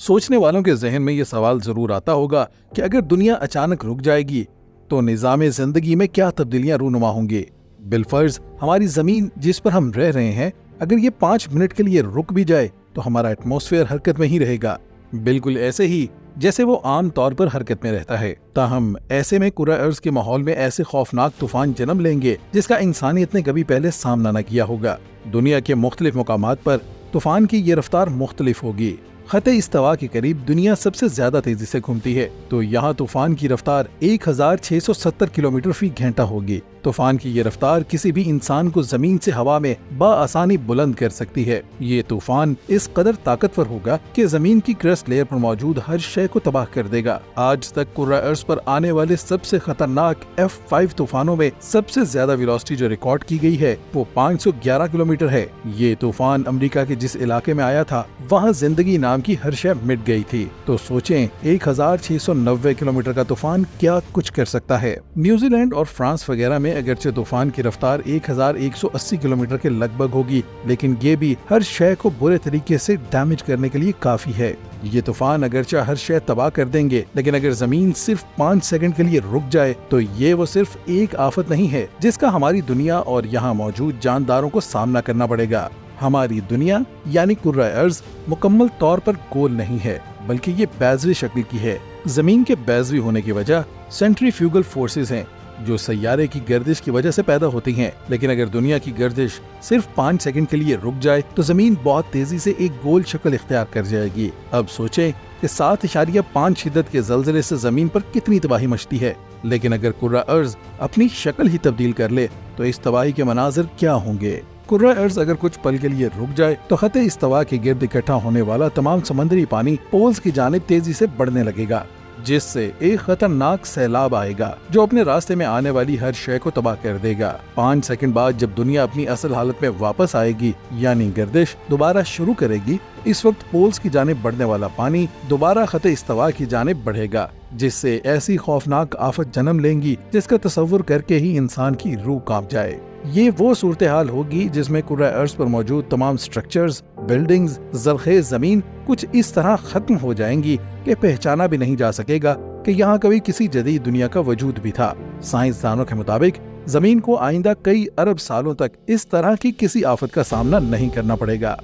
सोचने वालों के जहन में ये सवाल जरूर आता होगा कि अगर दुनिया अचानक रुक जाएगी तो निज़ाम जिंदगी में क्या तब्दीलियां रूनुमा होंगी। बिलफर्ज हमारी जमीन जिस पर हम रह रहे हैं, अगर ये 5 मिनट के लिए रुक भी जाए तो हमारा एटमॉस्फेयर हरकत में ही रहेगा, बिल्कुल ऐसे ही जैसे वो आम तौर पर हरकत में रहता है। ताहम ऐसे में कुर्रा अर्ज के माहौल में ऐसे खौफनाक तूफान जन्म लेंगे जिसका इंसानियत ने कभी पहले सामना न किया होगा। दुनिया के मुख्तलिफ मुकामात पर तूफान की ये रफ्तार मुख्तलिफ होगी। खते इस्तवा के करीब दुनिया सबसे ज्यादा तेजी से घूमती है, तो यहाँ तूफान की रफ्तार 1670 किलोमीटर फी घंटा होगी। तूफान की ये रफ्तार किसी भी इंसान को जमीन से हवा में बाआसानी बुलंद कर सकती है। ये तूफान इस कदर ताकतवर होगा कि जमीन की क्रस्ट लेयर पर मौजूद हर शय को तबाह कर देगा। आज तक कुर्रा अर्ज पर आने वाले सबसे खतरनाक F5 तूफानों में सबसे ज्यादा वेलोसिटी जो रिकॉर्ड की गई है वो 511 किलोमीटर है। ये तूफान अमेरिका के जिस इलाके में आया था वहाँ जिंदगी नाम की हर शय मिट गई थी। तो सोचें 1690 किलोमीटर का तूफान क्या कुछ कर सकता है। न्यूजीलैंड और फ्रांस वगैरह में अगरचे तूफान की रफ्तार 1180 किलोमीटर के लगभग होगी, लेकिन ये भी हर शय को बुरे तरीके से डैमेज करने के लिए काफी है। ये तूफान अगरचे हर शय तबाह कर देंगे, लेकिन अगर जमीन सिर्फ 5 सेकंड के लिए रुक जाए तो ये वो सिर्फ एक आफत नहीं है जिसका हमारी दुनिया और यहाँ मौजूद जानदारों को सामना करना पड़ेगा। हमारी दुनिया यानी कुर्रा अर्ज मुकम्मल तौर पर गोल नहीं है, बल्कि ये बैजवी शक्ल की है। जमीन के बैजवी होने की वजह सेंट्रीफ्यूगल फोर्सेस हैं जो सैयारे की गर्दिश की वजह से पैदा होती हैं। लेकिन अगर दुनिया की गर्दिश सिर्फ 5 सेकंड के लिए रुक जाए तो जमीन बहुत तेजी से एक गोल शक्ल इख्तियार कर जाएगी। अब सोचें कि 7.5 शिद्दत के ज़लज़ले से जमीन पर कितनी तबाही मचती है, लेकिन अगर कुर्रा अर्ज अपनी शक्ल ही तब्दील कर ले तो इस तबाही के मनाजिर क्या होंगे। कुर्रा अर्ज अगर कुछ पल के लिए रुक जाए तो खते इस्तवा के गिर्द इकट्ठा होने वाला तमाम समंदरी पानी पोल्स की जानिब तेजी से बढ़ने लगेगा, जिससे एक खतरनाक सैलाब आएगा जो अपने रास्ते में आने वाली हर शय को तबाह कर देगा। 5 सेकंड बाद जब दुनिया अपनी असल हालत में वापस आएगी यानी गर्दिश दोबारा शुरू करेगी, इस वक्त पोल्स की जानिब बढ़ने वाला पानी दोबारा खते इस्तवा की जानिब बढ़ेगा, जिससे ऐसी खौफनाक आफत जन्म लेंगी जिसका तसव्वुर करके ही इंसान की रूह कांप जाए। ये वो सूरत हाल होगी जिसमें कुर्रा अर्ज पर मौजूद तमाम स्ट्रक्चर्स, बिल्डिंग्स, ज़रख़ेज़ ज़मीन कुछ इस तरह खत्म हो जाएंगी कि पहचाना भी नहीं जा सकेगा कि यहाँ कभी किसी जदीद दुनिया का वजूद भी था। साइंसदानों के मुताबिक जमीन को आइंदा कई अरब सालों तक इस तरह की किसी आफत का सामना नहीं करना पड़ेगा।